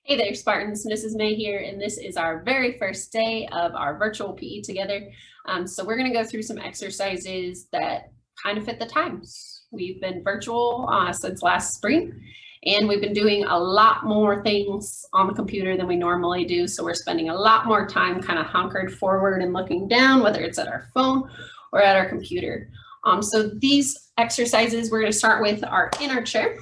Hey there, Spartans. Mrs. May here, and this is our very first day of our virtual PE together. So we're going to go through some exercises that kind of fit the times. We've been virtual since last spring, and we've been doing a lot more things on the computer than we normally do. So we're spending a lot more time kind of hunkered forward and looking down, whether it's at our phone or at our computer. So these exercises, we're going to start with our inner chair.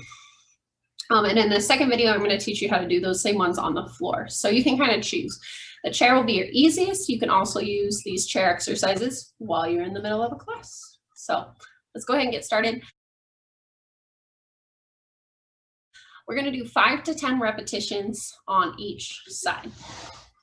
And in the second video, I'm going to teach you how to do those same ones on the floor. So you can kind of choose. The chair will be your easiest. You can also use these chair exercises while you're in the middle of a class. So let's go ahead and get started. We're going to do 5 to 10 repetitions on each side.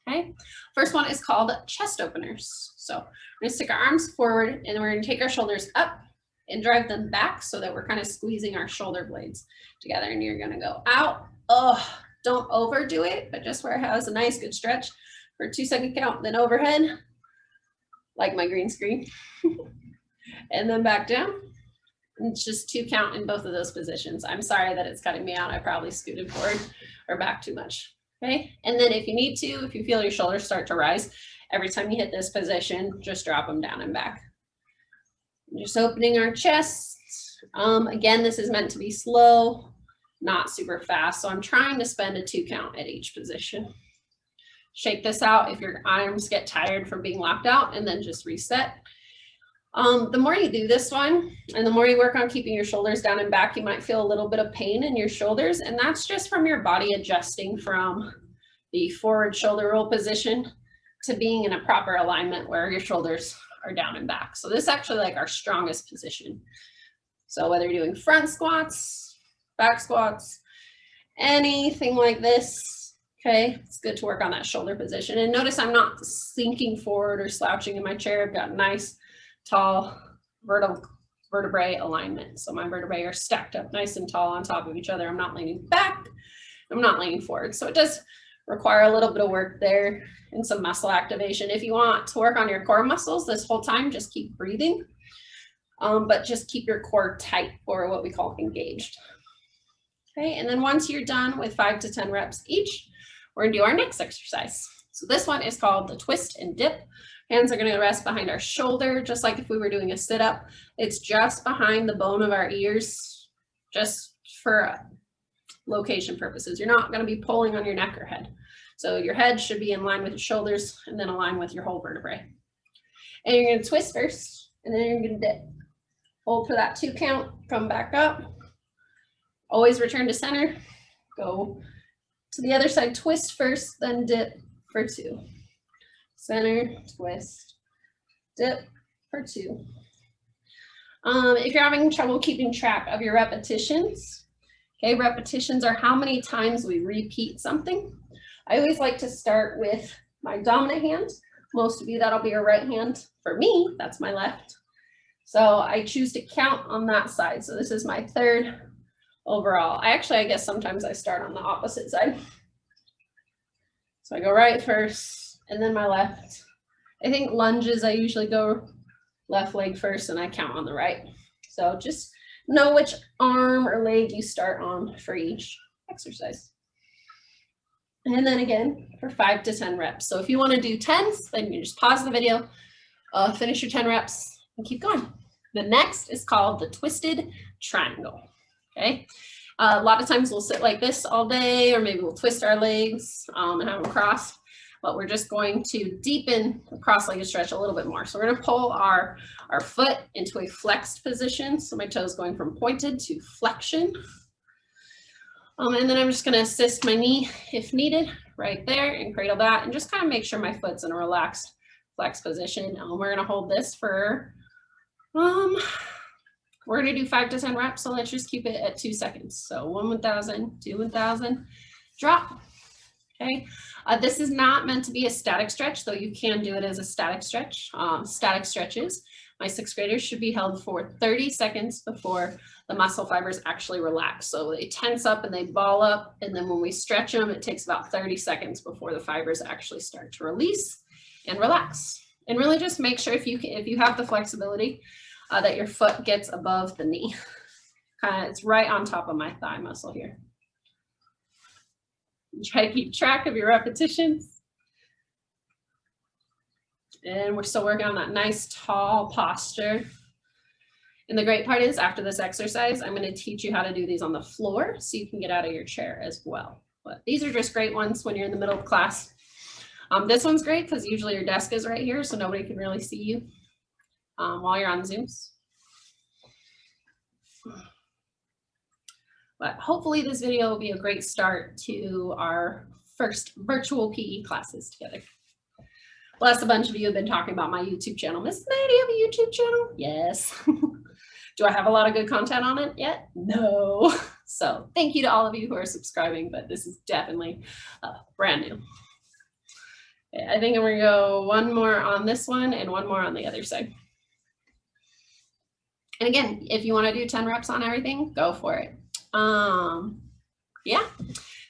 Okay. First one is called chest openers. So we're going to stick our arms forward and we're going to take our shoulders up and drive them back so that we're kind of squeezing our shoulder blades together, and you're gonna go out. Oh, don't overdo it, but just where it has a nice good stretch for a 2-second count, then overhead, like my green screen, and then back down. And it's just 2 count in both of those positions. I'm sorry that it's cutting me out. I probably scooted forward or back too much, okay? And then if you need to, if you feel your shoulders start to rise, every time you hit this position, just drop them down and back. Just opening our chest. Again, this is meant to be slow, not super fast. So I'm trying to spend a 2 count at each position. Shake this out if your arms get tired from being locked out, and then just reset. The more you do this one, and the more you work on keeping your shoulders down and back, you might feel a little bit of pain in your shoulders. And that's just from your body adjusting from the forward shoulder roll position to being in a proper alignment where your shoulders are down and back. So this is actually like our strongest position. So whether you're doing front squats, back squats, anything like this, okay, it's good to work on that shoulder position. And notice I'm not sinking forward or slouching in my chair. I've got nice, tall, vertebrae alignment. So my vertebrae are stacked up nice and tall on top of each other. I'm not leaning back, I'm not leaning forward. So it does require a little bit of work there and some muscle activation. If you want to work on your core muscles this whole time, just keep breathing, but just keep your core tight, or what we call engaged. Okay, and then once you're done with 5 to 10 reps each, we're gonna do our next exercise. So this one is called the twist and dip. Hands are gonna rest behind our shoulder, just like if we were doing a sit-up. It's just behind the bone of our ears, just for location purposes. You're not going to be pulling on your neck or head. So your head should be in line with your shoulders and then align with your whole vertebrae. And you're going to twist first, and then you're going to dip. Hold for that 2 count, come back up. Always return to center. Go to the other side, twist first, then dip for 2. Center, twist, dip for 2. If you're having trouble keeping track of your repetitions, okay, repetitions are how many times we repeat something. I always like to start with my dominant hand. Most of you, that'll be your right hand. For me, that's my left. So I choose to count on that side. So this is my 3rd overall. I guess sometimes I start on the opposite side. So I go right first, and then my left. I think lunges, I usually go left leg first, and I count on the right. So just know which arm or leg you start on for each exercise. And then again for 5 to 10 reps. So if you want to do 10s, then you just pause the video, finish your 10 reps, and keep going. The next is called the twisted triangle. Okay. A lot of times we'll sit like this all day, or maybe we'll twist our legs and have them crossed. But we're just going to deepen the cross-legged stretch a little bit more. So we're going to pull our foot into a flexed position. So my toes going from pointed to flexion. And then I'm just going to assist my knee if needed right there and cradle that, and just kind of make sure my foot's in a relaxed flex position. We're going to hold this for, we're going to do 5 to 10 reps. So let's just keep it at 2 seconds. So 1 1,000, 2 1,000, drop. Okay, this is not meant to be a static stretch, though you can do it as a static stretch. Static stretches, my 6th graders should be held for 30 seconds before the muscle fibers actually relax. So they tense up and they ball up, and then when we stretch them, it takes about 30 seconds before the fibers actually start to release and relax. And really just make sure if you have the flexibility that your foot gets above the knee. It's right on top of my thigh muscle here. Try to keep track of your repetitions. And we're still working on that nice tall posture. And the great part is after this exercise, I'm going to teach you how to do these on the floor so you can get out of your chair as well. But these are just great ones when you're in the middle of class. This one's great because usually your desk is right here, so nobody can really see you while you're on Zooms. But hopefully this video will be a great start to our first virtual PE classes together. Plus, a bunch of you have been talking about my YouTube channel. Mrs.May, do you have a YouTube channel? Yes. Do I have a lot of good content on it yet? No. So thank you to all of you who are subscribing, but this is definitely brand new. Okay, I think I'm gonna go one more on this one and one more on the other side. And again, if you wanna do 10 reps on everything, go for it. Yeah.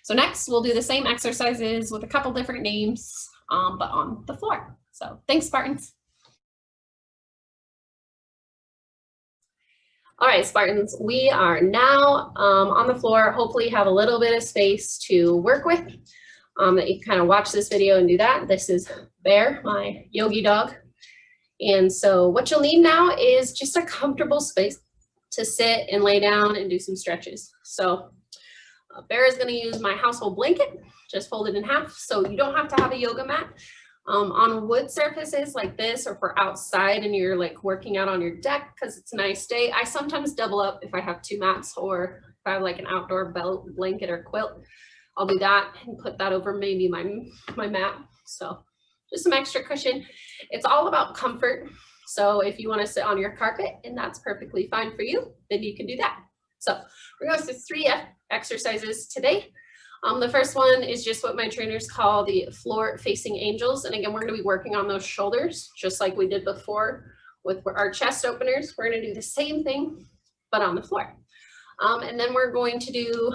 So next we'll do the same exercises with a couple different names, but on the floor. So thanks, Spartans. All right, Spartans, we are now on the floor. Hopefully have a little bit of space to work with, that you can kind of watch this video and do that. This is Bear, my yogi dog. And so what you'll need now is just a comfortable space to sit and lay down and do some stretches. So Bear is gonna use my household blanket, just fold it in half. So you don't have to have a yoga mat. On wood surfaces like this, or for outside and you're like working out on your deck because it's a nice day, I sometimes double up if I have 2 mats, or if I have like an outdoor blanket or quilt, I'll do that and put that over maybe my mat. So just some extra cushion. It's all about comfort. So if you want to sit on your carpet and that's perfectly fine for you, then you can do that. So we're going to do 3 exercises today. The first one is just what my trainers call the floor facing angels. And again, we're going to be working on those shoulders, just like we did before with our chest openers. We're going to do the same thing, but on the floor. And then we're going to do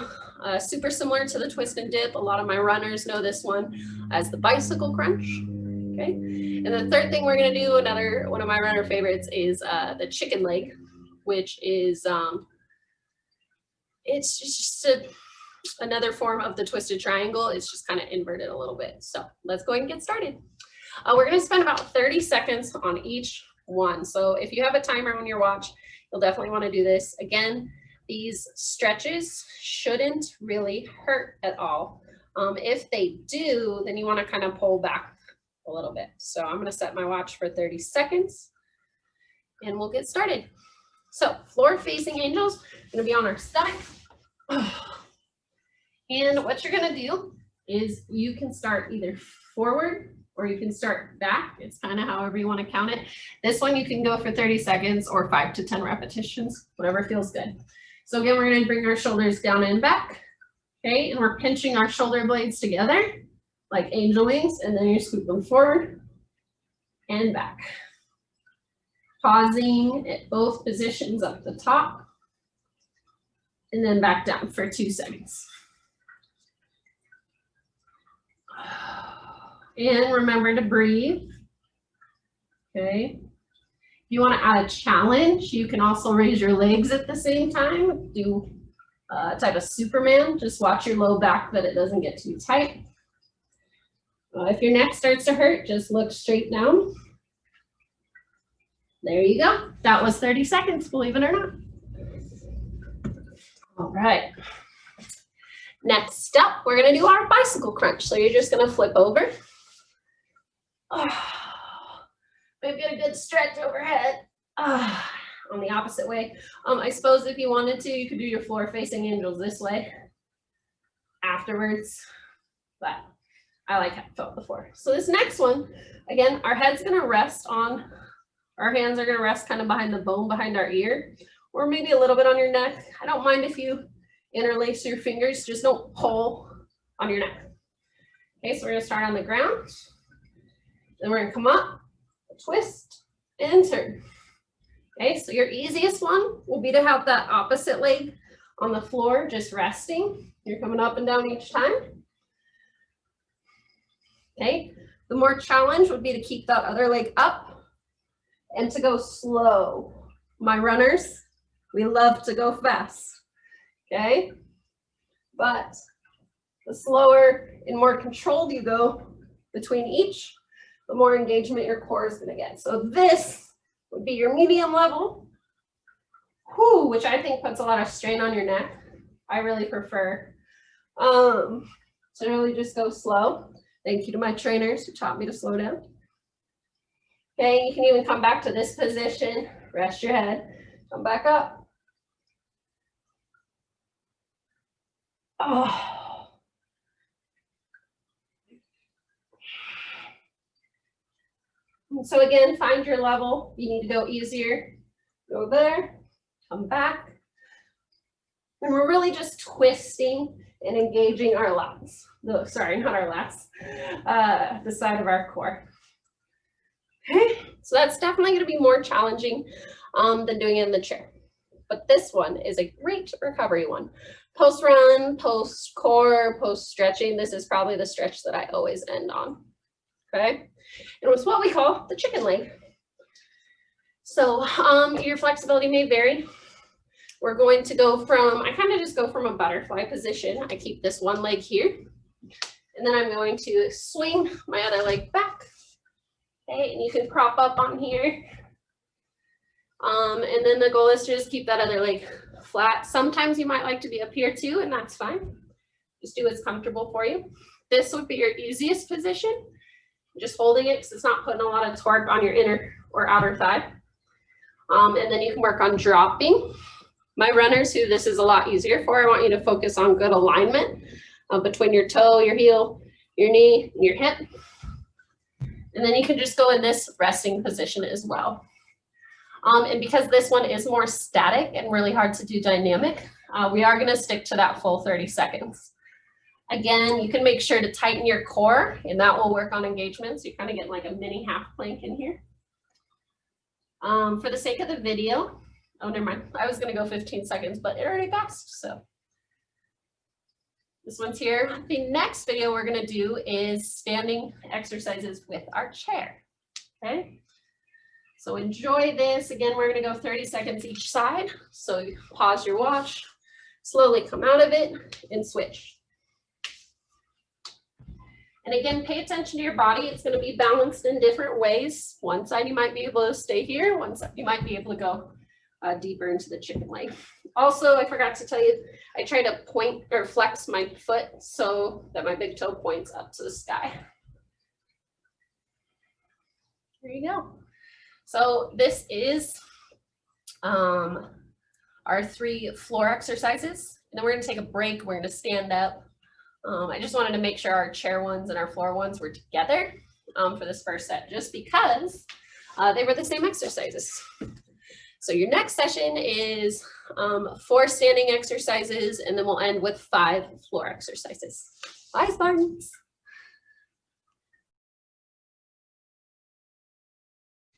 super similar to the twist and dip. A lot of my runners know this one as the bicycle crunch. Okay. And the third thing we're going to do, another one of my runner favorites, is the chicken leg, which is it's just another form of the twisted triangle. It's just kind of inverted a little bit. So let's go ahead and get started. We're going to spend about 30 seconds on each one. So if you have a timer on your watch, you'll definitely want to do this. Again, these stretches shouldn't really hurt at all. If they do, then you want to kind of pull back a little bit. So I'm going to set my watch for 30 seconds and we'll get started. So floor facing angels, going to be on our stomach. And what you're going to do is you can start either forward or you can start back. It's kind of however you want to count it. This one you can go for 30 seconds or 5 to 10 repetitions, whatever feels good. So again, we're going to bring our shoulders down and back. Okay, and we're pinching our shoulder blades together like angel wings, and then you scoop them forward and back. Pausing at both positions up the top and then back down for 2 seconds. And remember to breathe. Okay. If you want to add a challenge, you can also raise your legs at the same time. Do a type of Superman. Just watch your low back that it doesn't get too tight. If your neck starts to hurt, just look straight down. There you go. That was 30 seconds, believe it or not. All right. Next up, we're going to do our bicycle crunch. So you're just going to flip over. Maybe get a good stretch overhead. On the opposite way. I suppose if you wanted to, you could do your floor facing angels this way afterwards. But I like how it felt before. So this next one, again, our head's going to rest on, our hands are going to rest kind of behind the bone behind our ear, or maybe a little bit on your neck. I don't mind if you interlace your fingers, just don't pull on your neck. Okay, so we're going to start on the ground. Then we're going to come up, twist, and turn. Okay, so your easiest one will be to have that opposite leg on the floor, just resting. You're coming up and down each time. Okay, the more challenge would be to keep that other leg up and to go slow. My runners, we love to go fast. Okay, but The slower and more controlled you go between each, the more engagement your core is gonna get. So this would be your medium level, which I think puts a lot of strain on your neck. I really prefer to really just go slow. Thank you to my trainers who taught me to slow down. Okay, you can even come back to this position, rest your head, come back up. Oh. So again, find your level. You need to go easier. Go there, come back. And we're really just twisting and engaging our lats. No, sorry, not our lats. The side of our core. Okay, so that's definitely going to be more challenging than doing it in the chair. But this one is a great recovery one. Post run, post core, post stretching. This is probably the stretch that I always end on. Okay, it was what we call the chicken leg. So your flexibility may vary. We're going to go from, I kind of just go from a butterfly position. I keep this one leg here, and then I'm going to swing my other leg back. Okay, and you can prop up on here. And then the goal is to just keep that other leg flat. Sometimes you might like to be up here too, and that's fine. Just do what's comfortable for you. This would be your easiest position. Just holding it because it's not putting a lot of torque on your inner or outer thigh. And then you can work on dropping. My runners who this is a lot easier for, I want you to focus on good alignment between your toe, your heel, your knee, and your hip. And then you can just go in this resting position as well. And because this one is more static and really hard to do dynamic, we are gonna stick to that full 30 seconds. Again, you can make sure to tighten your core, and that will work on engagement. So you're kind of getting like a mini half plank in here. For the sake of the video, oh, never mind. I was gonna go 15 seconds, but it already passed, so. This one's here. The next video we're gonna do is standing exercises with our chair, okay? So enjoy this. Again, we're gonna go 30 seconds each side. So you pause your watch, slowly come out of it and switch. And again, pay attention to your body. It's gonna be balanced in different ways. One side you might be able to stay here. One side you might be able to go deeper into the chicken leg. Also, I forgot to tell you, I try to point or flex my foot so that my big toe points up to the sky. There you go. So this is our 3 floor exercises. And then we're gonna take a break. We're gonna stand up. I just wanted to make sure our chair ones and our floor ones were together for this first set, just because they were the same exercises. So your next session is 4 standing exercises, and then we'll end with 5 floor exercises. Bye, Spartans.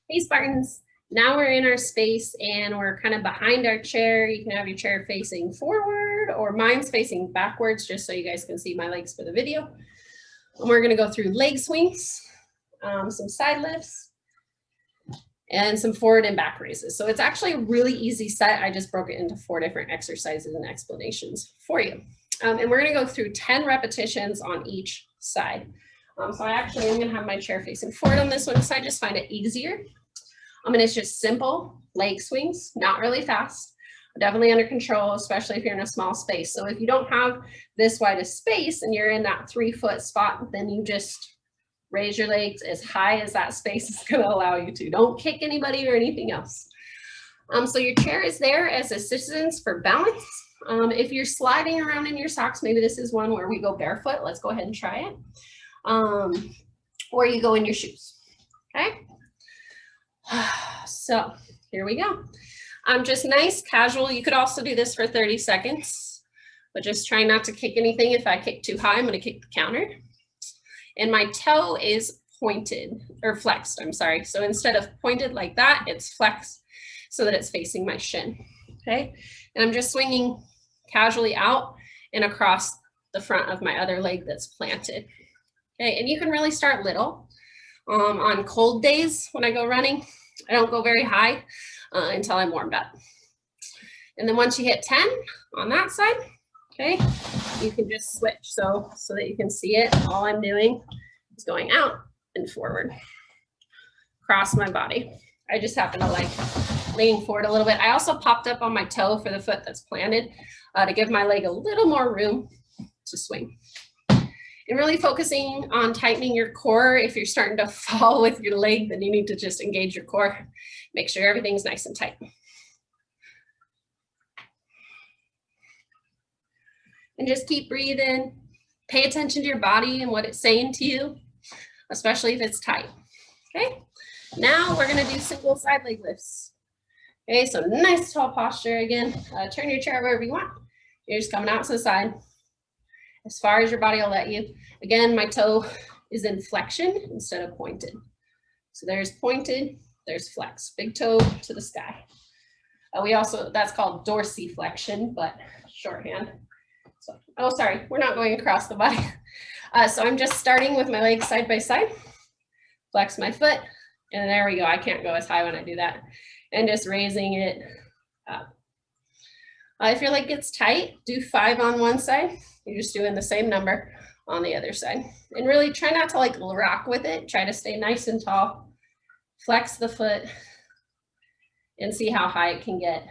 Hey, Spartans. Now we're in our space and we're kind of behind our chair. You can have your chair facing forward or mine's facing backwards, just so you guys can see my legs for the video. And we're gonna go through leg swings, some side lifts, and some forward and back raises. So it's actually a really easy set. I just broke it into 4 different exercises and explanations for you. And we're gonna go through 10 repetitions on each side. So I actually am gonna have my chair facing forward on this one because I just find it easier. And it's just simple leg swings, not really fast, definitely under control, especially if you're in a small space. So if you don't have this wide a space and you're in that 3-foot spot, then you just raise your legs as high as that space is gonna allow you to. Don't kick anybody or anything else. So your chair is there as assistance for balance. If you're sliding around in your socks, maybe this is one where we go barefoot. Let's go ahead and try it. Or you go in your shoes, okay? So here we go. Just nice, casual. You could also do this for 30 seconds, but just try not to kick anything. If I kick too high, I'm gonna kick the counter. And my toe is pointed, or flexed, I'm sorry. So instead of pointed like that, it's flexed so that it's facing my shin, okay? And I'm just swinging casually out and across the front of my other leg that's planted. Okay, and you can really start little. On cold days when I go running, I don't go very high until I'm warmed up. And then once you hit 10 on that side, okay, you can just switch so that you can see it. All I'm doing is going out and forward across my body. I just happen to like leaning forward a little bit. I also popped up on my toe for the foot that's planted to give my leg a little more room to swing. And really focusing on tightening your core. If you're starting to fall with your leg, then you need to just engage your core. Make sure everything's nice and tight. And just keep breathing. Pay attention to your body and what it's saying to you, especially if it's tight. Okay, now we're gonna do single side leg lifts. Okay, so nice tall posture again. Turn your chair wherever you want. You're just coming out to the side as far as your body will let you. Again, my toe is in flexion instead of pointed. So there's pointed, there's flex, big toe to the sky. That's called dorsiflexion, but shorthand. So, oh, sorry, we're not going across the body. So I'm just starting with my legs side by side, flex my foot, and there we go. I can't go as high when I do that. And just raising it up. If your leg gets tight, do 5 on one side. You're just doing the same number on the other side. And really try not to like rock with it. Try to stay nice and tall. Flex the foot and see how high it can get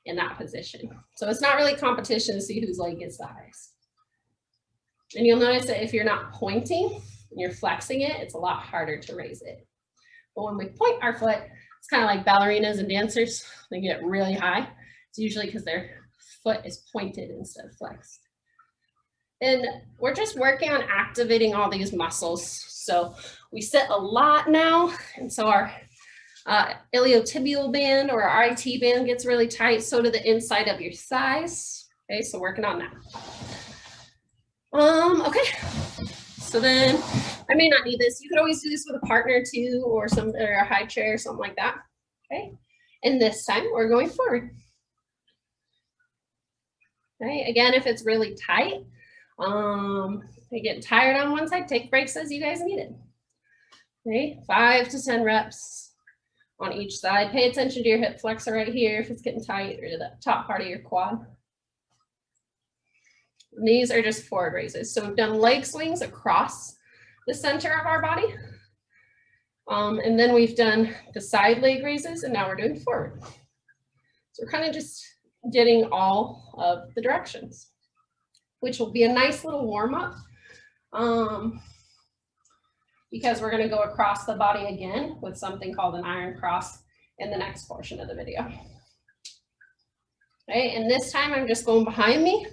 in that position. So it's not really competition to see whose leg gets the highest. And you'll notice that if you're not pointing and you're flexing it, it's a lot harder to raise it. But when we point our foot, it's kind of like ballerinas and dancers. They get really high. It's usually because their foot is pointed instead of flexed. And we're just working on activating all these muscles. So we sit a lot now, and so our iliotibial band or our IT band gets really tight, so do the inside of your thighs. Okay, so working on that. Okay, so then I may not need this. You could always do this with a partner too, or a high chair or something like that. Okay, and this time we're going forward. Okay, again, if it's really tight, you get tired on one side, take breaks as you guys need it. Okay, 5 to 10 reps on each side. Pay attention to your hip flexor right here if it's getting tight, or the top part of your quad. And these are just forward raises. So we've done leg swings across the center of our body. And then we've done the side leg raises, and now we're doing forward. So we're kind of just getting all of the directions, which will be a nice little warm up because we're going to go across the body again with something called an iron cross in the next portion of the video. Okay, and this time I'm just going behind me.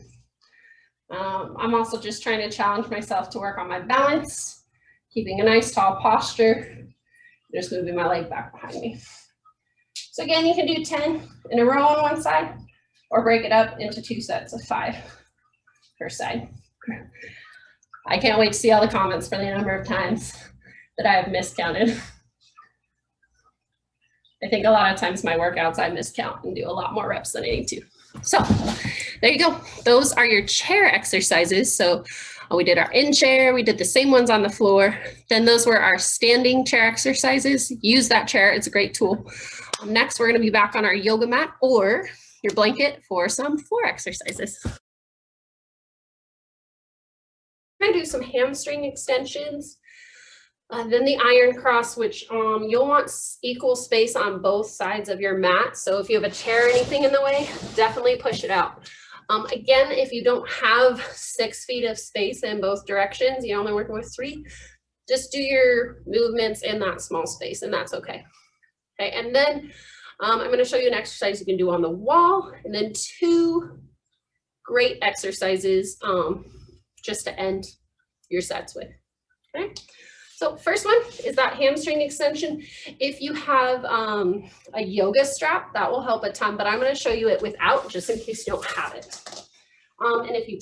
I'm also just trying to challenge myself to work on my balance, keeping a nice tall posture, just moving my leg back behind me. So again, you can do 10 in a row on one side, or break it up into 2 sets of 5 per side. I can't wait to see all the comments for the number of times that I have miscounted. I think a lot of times my workouts I miscount and do a lot more reps than I need to. So there you go. Those are your chair exercises. So we did our in chair, we did the same ones on the floor. Then those were our standing chair exercises. Use that chair, it's a great tool. Next, we're gonna be back on our yoga mat or your blanket for some floor exercises. I'm gonna do some hamstring extensions. Then the iron cross, which you'll want equal space on both sides of your mat. So if you have a chair or anything in the way, definitely push it out. Again, if you don't have 6 feet of space in both directions, you're only working with 3, just do your movements in that small space, and that's okay. Okay, and then I'm going to show you an exercise you can do on the wall, and then 2 great exercises just to end your sets with. Okay. So first one is that hamstring extension. If you have a yoga strap, that will help a ton, but I'm going to show you it without, just in case you don't have it. And if you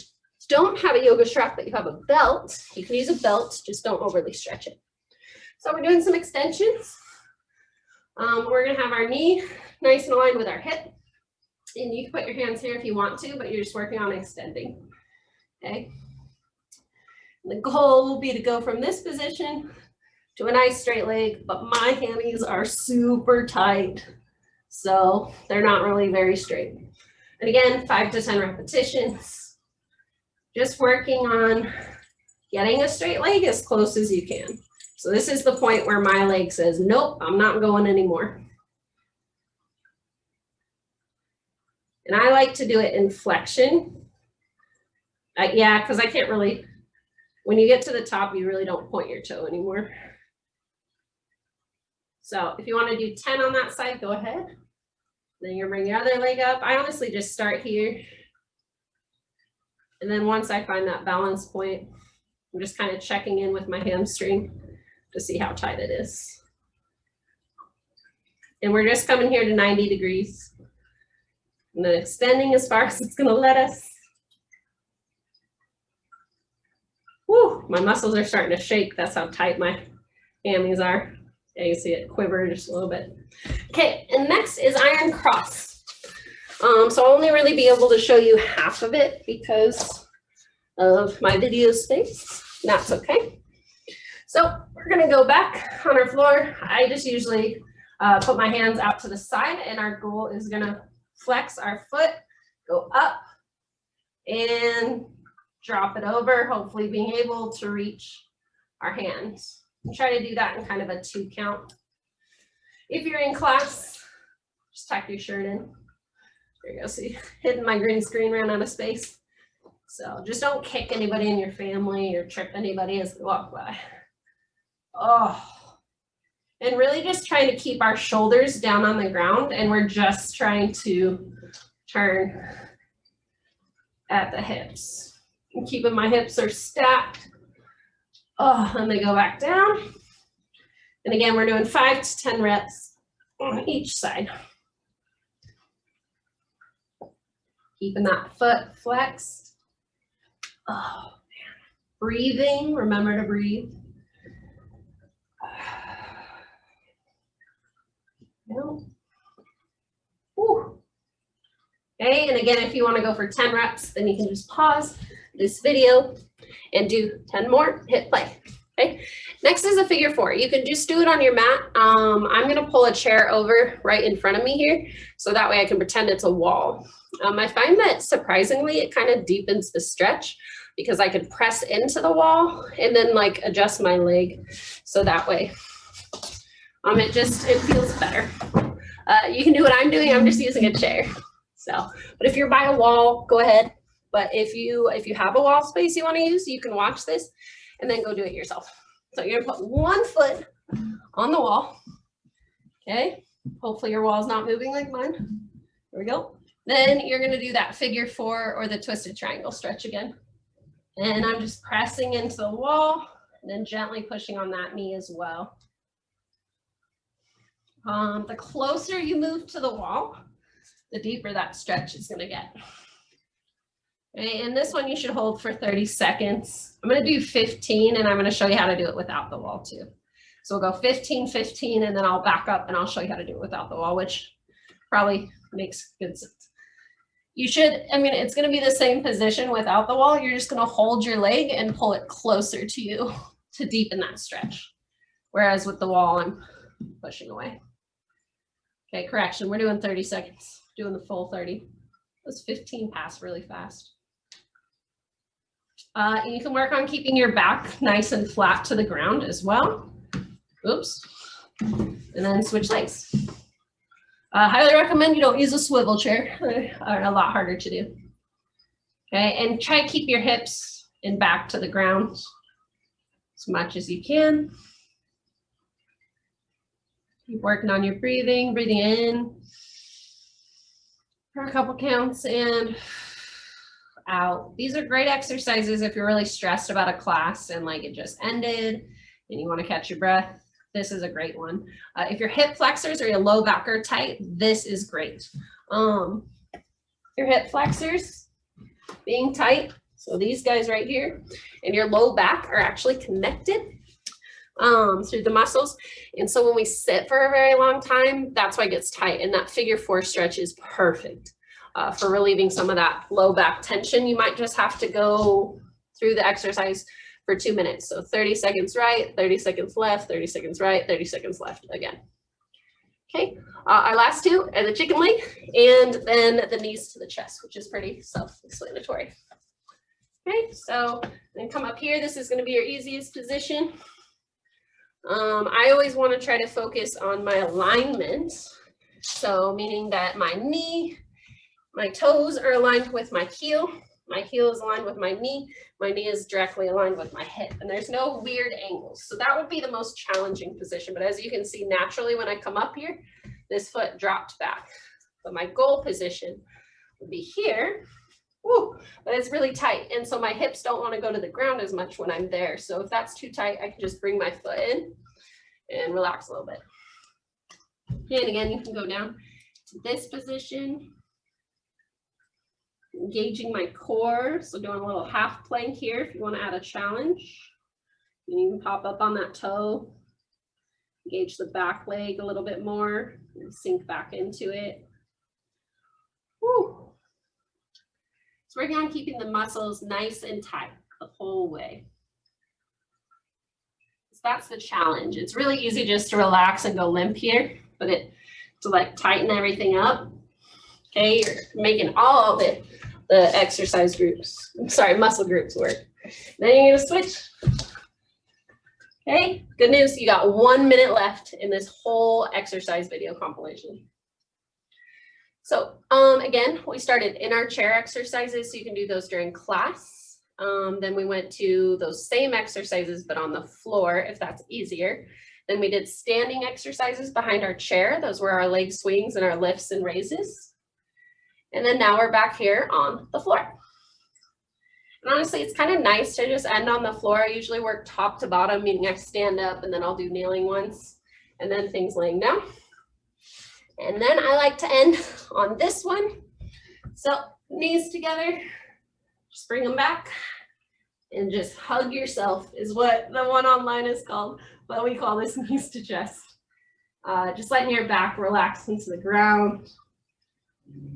don't have a yoga strap, but you have a belt, you can use a belt, just don't overly stretch it. So we're doing some extensions. We're going to have our knee nice and aligned with our hip. And you can put your hands here if you want to, but you're just working on extending. Okay. The goal will be to go from this position to a nice straight leg, but my hammies are super tight, so they're not really very straight. And again, 5 to 10 repetitions. just working on getting a straight leg as close as you can. So this is the point where my leg says, nope, I'm not going anymore. And I like to do it in flexion. Yeah, because I can't really, when you get to the top, you really don't point your toe anymore. So if you want to do 10 on that side, go ahead. Then you're bring your other leg up. I honestly just start here. And then once I find that balance point, I'm just kind of checking in with my hamstring to see how tight it is. And we're just coming here to 90 degrees. And then extending as far as it's gonna let us. Whew, my muscles are starting to shake. That's how tight my hammies are. Yeah, you see it quiver just a little bit. Okay, and next is iron cross. So I'll only really be able to show you half of it because of my video space. That's okay. So we're gonna go back on our floor. I just usually put my hands out to the side, and our goal is gonna flex our foot, go up, and drop it over, hopefully being able to reach our hands. And try to do that in kind of a 2 count. If you're in class, just tuck your shirt in. There you go, see, hitting my green screen, ran out of space. So just don't kick anybody in your family or trip anybody as they walk by. Oh, and really just trying to keep our shoulders down on the ground, and we're just trying to turn at the hips. And keeping my hips are stacked. Oh, and they go back down. And again, we're doing 5 to 10 reps on each side. Keeping that foot flexed. Oh, man. Breathing, remember to breathe. Okay, and again, if you want to go for 10 reps, then you can just pause this video and do 10 more, hit play. Okay, next is a figure 4. You can just do it on your mat. I'm going to pull a chair over right in front of me here, so that way I can pretend it's a wall. I find that surprisingly, it kind of deepens the stretch because I can press into the wall and then like adjust my leg, so that way it feels better. You can do what I'm doing. I'm just using a chair. So, but if you're by a wall, go ahead. But if you have a wall space you want to use, you can watch this and then go do it yourself. So you're gonna put one foot on the wall. Okay. Hopefully your wall's not moving like mine. There we go. Then you're gonna do that figure 4 or the twisted triangle stretch again. And I'm just pressing into the wall and then gently pushing on that knee as well. The closer you move to the wall, the deeper that stretch is gonna get. Okay, and this one you should hold for 30 seconds. I'm gonna do 15 and I'm gonna show you how to do it without the wall too. So we'll go 15, 15, and then I'll back up and I'll show you how to do it without the wall, which probably makes good sense. You should, it's gonna be the same position without the wall. You're just gonna hold your leg and pull it closer to you to deepen that stretch. Whereas with the wall, I'm pushing away. Okay, correction, we're doing 30 seconds, doing the full 30. Those 15 pass really fast. And you can work on keeping your back nice and flat to the ground as well. Oops. And then switch legs. Highly recommend you don't use a swivel chair. They're a lot harder to do. Okay, and try to keep your hips and back to the ground as much as you can. Keep working on your breathing, breathing in for a couple counts and out. These are great exercises if you're really stressed about a class and like it just ended and you want to catch your breath. This is a great one. If your hip flexors or your low back are tight, this is great. Your hip flexors being tight, so these guys right here, and your low back are actually connected through the muscles. And so when we sit for a very long time, that's why it gets tight. And that figure 4 stretch is perfect for relieving some of that low back tension. You might just have to go through the exercise for 2 minutes. So 30 seconds right, 30 seconds left, 30 seconds right, 30 seconds left again. Okay, our last 2 are the chicken leg and then the knees to the chest, which is pretty self-explanatory. Okay, so then come up here. This is going to be your easiest position. I always want to try to focus on my alignment. So meaning that my knee, my toes are aligned with my heel is aligned with my knee is directly aligned with my hip, and there's no weird angles. So that would be the most challenging position. But as you can see, naturally when I come up here, this foot dropped back. But my goal position would be here. Woo, but it's really tight, and so my hips don't want to go to the ground as much when I'm there. So if that's too tight, I can just bring my foot in and relax a little bit. And again, you can go down to this position, engaging my core. So doing a little half plank here if you want to add a challenge. You can even pop up on that toe, engage the back leg a little bit more, and sink back into it. Woo. So working on keeping the muscles nice and tight the whole way. So that's the challenge. It's really easy just to relax and go limp here, but to like tighten everything up. Okay, you're making all the exercise groups, muscle groups work. Then you're gonna switch. Okay, good news, you got 1 minute left in this whole exercise video compilation. So again, we started in our chair exercises, so you can do those during class. Then we went to those same exercises, but on the floor, if that's easier. Then we did standing exercises behind our chair. Those were our leg swings and our lifts and raises. And then now we're back here on the floor. And honestly, it's kind of nice to just end on the floor. I usually work top to bottom, meaning I stand up and then I'll do kneeling once, and then things laying down. And then I like to end on this one. So knees together, just bring them back and just hug yourself is what the one online is called, but we call this knees to chest. Just letting your back relax into the ground.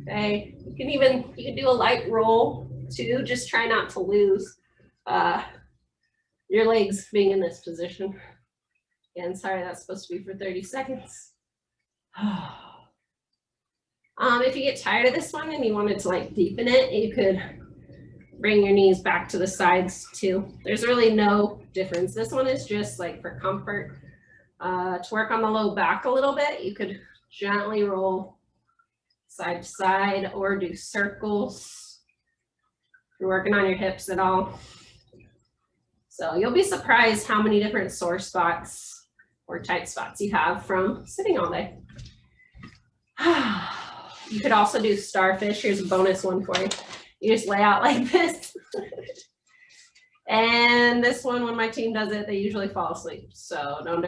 Okay, you can do a light roll too, just try not to lose your legs being in this position. Again, sorry, that's supposed to be for 30 seconds. If you get tired of this one and you wanted to like deepen it, you could bring your knees back to the sides too. There's really no difference. This one is just like for comfort. To work on the low back a little bit, you could gently roll side to side or do circles. If you're working on your hips at all. So you'll be surprised how many different sore spots or tight spots you have from sitting all day. You could also do starfish. Here's a bonus one for you. You just lay out like this. And this one, when my team does it, they usually fall asleep. So don't do